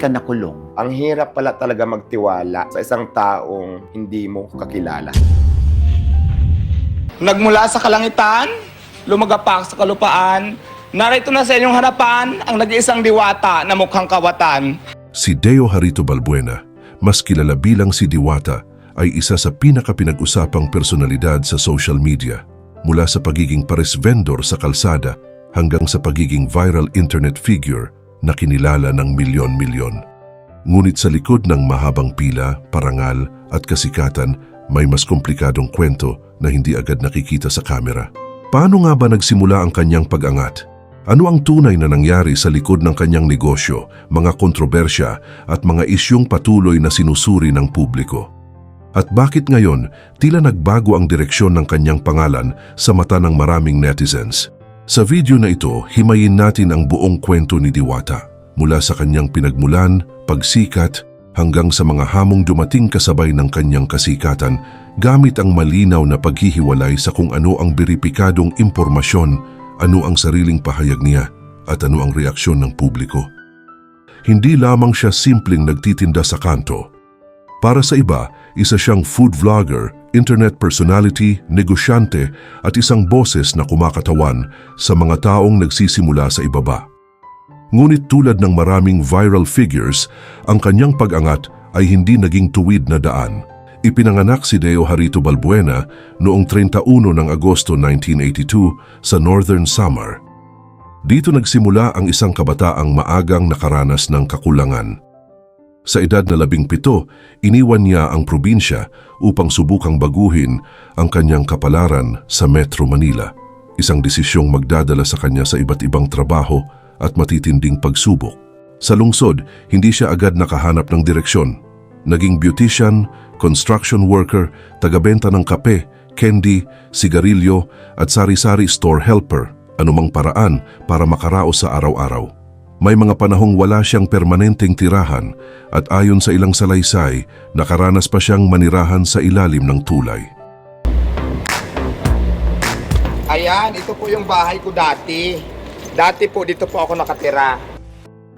ka nakulong. Ang hirap pala talaga magtiwala sa isang taong hindi mo kakilala. Nagmula sa kalangitan, lumagapak sa kalupaan, narito na sa inyong harapan ang nag-iisang diwata na mukhang kawatan. Si Deo Harito Balbuena, mas kilala bilang si Diwata, ay isa sa pinakapinag-usapang personalidad sa social media. Mula sa pagiging pares vendor sa kalsada hanggang sa pagiging viral internet figure na kinilala ng milyon-milyon. Ngunit sa likod ng mahabang pila, parangal at kasikatan, may mas komplikadong kwento na hindi agad nakikita sa kamera. Paano nga ba nagsimula ang kanyang pag-angat? Ano ang tunay na nangyari sa likod ng kanyang negosyo, mga kontrobersya at mga isyong patuloy na sinusuri ng publiko? At bakit ngayon tila nagbago ang direksyon ng kanyang pangalan sa mata ng maraming netizens? Sa video na ito, himayin natin ang buong kwento ni Diwata, mula sa kanyang pinagmulan, pagsikat, hanggang sa mga hamong dumating kasabay ng kanyang kasikatan, gamit ang malinaw na paghihiwalay sa kung ano ang beripikadong impormasyon, ano ang sariling pahayag niya, at ano ang reaksyon ng publiko. Hindi lamang siya simpleng nagtitinda sa kanto. Para sa iba, isa siyang food vlogger, internet personality, negosyante at isang boses na kumakatawan sa mga taong nagsisimula sa ibaba. Ngunit tulad ng maraming viral figures, ang kanyang pag-angat ay hindi naging tuwid na daan. Ipinanganak si Deo Harito Balbuena noong 31 ng Agosto 1982 sa Northern Samar. Dito nagsimula ang isang kabataang maagang nakaranas ng kakulangan. Sa edad na 17, iniwan niya ang probinsya upang subukang baguhin ang kanyang kapalaran sa Metro Manila. Isang desisyong magdadala sa kanya sa iba't ibang trabaho at matitinding pagsubok. Sa lungsod, hindi siya agad nakahanap ng direksyon. Naging beautician, construction worker, tagabenta ng kape, candy, sigarilyo at sari-sari store helper, anumang paraan para makaraos sa araw-araw. May mga panahong wala siyang permanenteng tirahan at ayon sa ilang salaysay, nakaranas pa siyang manirahan sa ilalim ng tulay. Ayan, ito po yung bahay ko dati. Dati po dito po ako nakatira.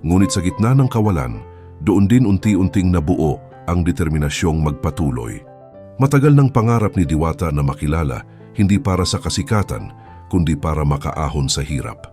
Ngunit sa gitna ng kawalan, doon din unti-unting nabuo ang determinasyong magpatuloy. Matagal ng pangarap ni Diwata na makilala, hindi para sa kasikatan, kundi para makaahon sa hirap.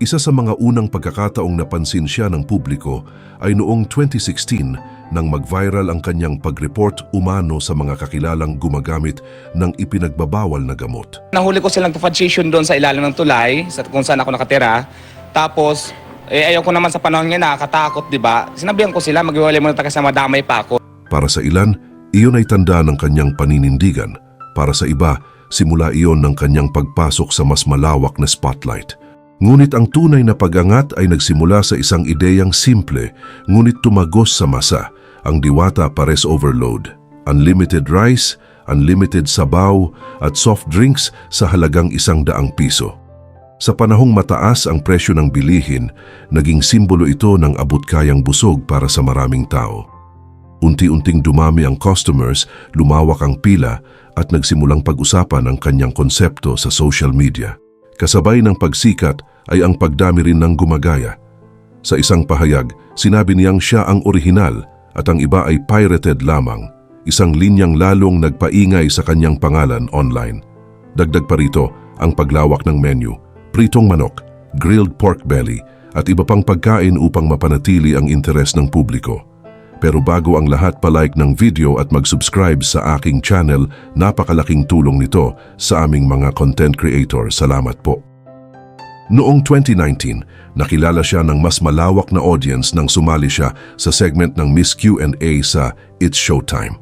Isa sa mga unang pagkakataong napansin siya ng publiko ay noong 2016 nang mag-viral ang kanyang pag-report umano sa mga kakilalang gumagamit ng ipinagbabawal na gamot. Nahuli ko silang fadation doon sa ilalim ng tulay, kung saan ako nakatira. Tapos, ayaw ko naman sa panahon nga nakakatakot, di ba? Sinabihan ko sila, mag-iwalay muna tayo kasi madamay pa ako. Para sa ilan, iyon ay tanda ng kanyang paninindigan. Para sa iba, simula iyon ng kanyang pagpasok sa mas malawak na spotlight. Ngunit ang tunay na pag-angat ay nagsimula sa isang ideyang simple, ngunit tumagos sa masa, ang Diwata Pares Overload. Unlimited rice, unlimited sabaw, at soft drinks sa halagang 100 piso. Sa panahong mataas ang presyo ng bilihin, naging simbolo ito ng abot-kayang busog para sa maraming tao. Unti-unting dumami ang customers, lumawak ang pila, at nagsimulang pag-usapan ang kanyang konsepto sa social media. Kasabay ng pagsikat ay ang pagdami rin ng gumagaya. Sa isang pahayag, sinabi niyang siya ang orihinal at ang iba ay pirated lamang, isang linyang lalong nagpaingay sa kanyang pangalan online. Dagdag pa rito ang paglawak ng menu, pritong manok, grilled pork belly at iba pang pagkain upang mapanatili ang interes ng publiko. Pero bago ang lahat, palike ng video at mag-subscribe sa aking channel, napakalaking tulong nito sa aming mga content creator. Salamat po. Noong 2019, nakilala siya ng mas malawak na audience nang sumali siya sa segment ng Miss Q&A sa It's Showtime.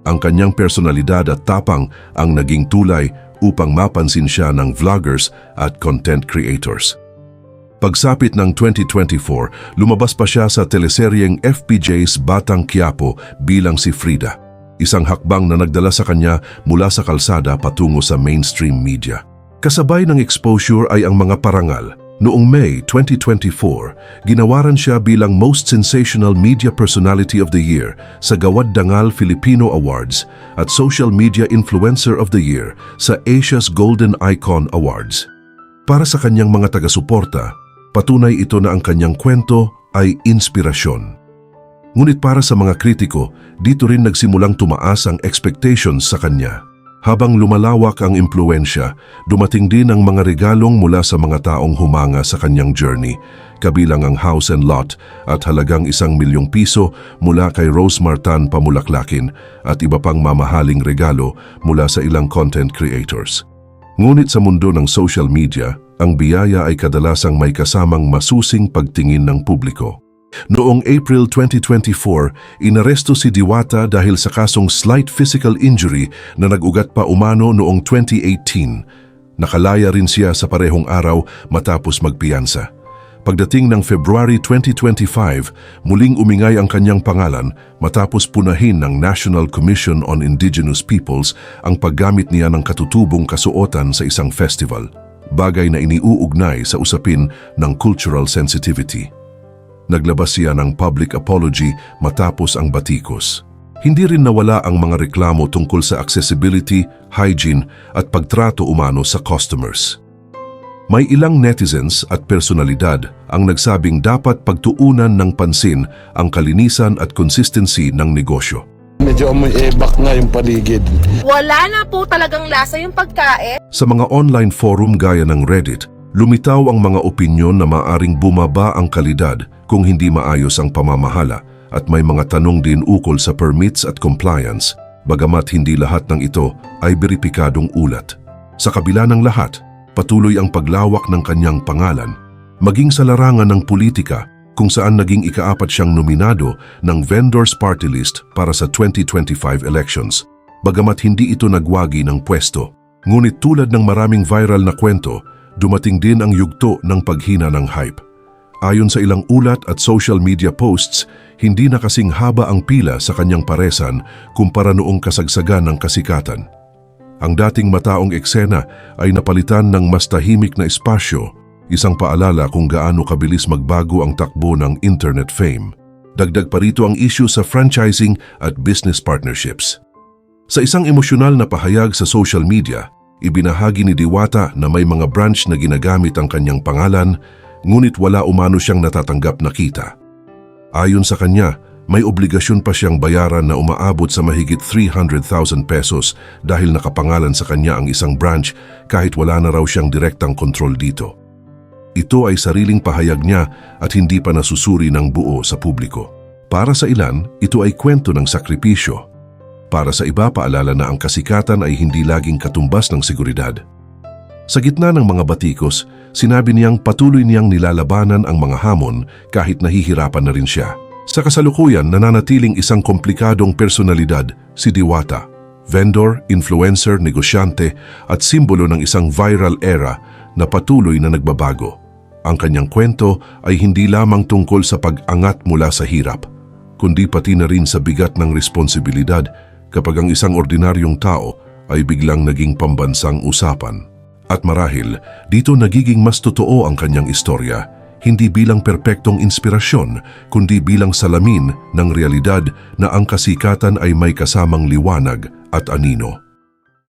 Ang kanyang personalidad at tapang ang naging tulay upang mapansin siya ng vloggers at content creators. Pagsapit ng 2024, lumabas pa siya sa teleseryeng FPJ's Batang Quiapo bilang si Frida, isang hakbang na nagdala sa kanya mula sa kalsada patungo sa mainstream media. Kasabay ng exposure ay ang mga parangal. Noong May 2024, ginawaran siya bilang Most Sensational Media Personality of the Year sa Gawad Dangal Filipino Awards at Social Media Influencer of the Year sa Asia's Golden Icon Awards. Para sa kanyang mga taga-suporta, patunay ito na ang kanyang kwento ay inspirasyon. Ngunit para sa mga kritiko, dito rin nagsimulang tumaas ang expectations sa kanya. Habang lumalawak ang impluensya, dumating din ang mga regalong mula sa mga taong humanga sa kanyang journey, kabilang ang house and lot at halagang 1 milyong piso mula kay Rose Martan Pamulaklakin at iba pang mamahaling regalo mula sa ilang content creators. Ngunit sa mundo ng social media, ang biyaya ay kadalasang may kasamang masusing pagtingin ng publiko. Noong April 2024, inaresto si Diwata dahil sa kasong slight physical injury na nag-ugat pa umano noong 2018. Nakalaya rin siya sa parehong araw matapos magpiyansa. Pagdating ng February 2025, muling umingay ang kanyang pangalan matapos punahin ng National Commission on Indigenous Peoples ang paggamit niya ng katutubong kasuotan sa isang festival, bagay na iniuugnay sa usapin ng cultural sensitivity. Naglabas siya ng public apology matapos ang batikos. Hindi rin nawala ang mga reklamo tungkol sa accessibility, hygiene at pagtrato umano sa customers. May ilang netizens at personalidad ang nagsabing dapat pagtuunan ng pansin ang kalinisan at consistency ng negosyo. Medyo amoy ebak nga yung paligid. Wala na po talagang lasa yung pagkain. Sa mga online forum gaya ng Reddit, lumitaw ang mga opinyon na maaring bumaba ang kalidad kung hindi maayos ang pamamahala at may mga tanong din ukol sa permits at compliance, bagamat hindi lahat ng ito ay beripikadong ulat. Sa kabila ng lahat, patuloy ang paglawak ng kanyang pangalan, maging sa larangan ng politika kung saan naging ika-4 siyang nominado ng Vendors Party List para sa 2025 elections, bagamat hindi ito nagwagi ng pwesto. Ngunit tulad ng maraming viral na kwento, dumating din ang yugto ng paghina ng hype. Ayon sa ilang ulat at social media posts, hindi na kasing haba ang pila sa kanyang paresan kumpara noong kasagsagan ng kasikatan. Ang dating mataong eksena ay napalitan ng mas tahimik na espasyo, isang paalala kung gaano kabilis magbago ang takbo ng internet fame. Dagdag pa rito ang issue sa franchising at business partnerships. Sa isang emosyonal na pahayag sa social media, ibinahagi ni Diwata na may mga branch na ginagamit ang kanyang pangalan, ngunit wala umano siyang natatanggap na kita. Ayon sa kanya, may obligasyon pa siyang bayaran na umaabot sa mahigit 300,000 pesos dahil nakapangalan sa kanya ang isang branch kahit wala na raw siyang direktang kontrol dito. Ito ay sariling pahayag niya at hindi pa nasusuri ng buo sa publiko. Para sa ilan, ito ay kwento ng sakripisyo. Para sa iba, paalala na ang kasikatan ay hindi laging katumbas ng seguridad. Sa gitna ng mga batikos, sinabi niyang patuloy niyang nilalabanan ang mga hamon kahit nahihirapan na rin siya. Sa kasalukuyan, nananatiling isang komplikadong personalidad si Diwata, vendor, influencer, negosyante at simbolo ng isang viral era na patuloy na nagbabago. Ang kanyang kwento ay hindi lamang tungkol sa pag-angat mula sa hirap, kundi pati na rin sa bigat ng responsibilidad kapag ang isang ordinaryong tao ay biglang naging pambansang usapan. At marahil, dito nagiging mas totoo ang kanyang istorya, hindi bilang perpektong inspirasyon, kundi bilang salamin ng realidad na ang kasikatan ay may kasamang liwanag at anino.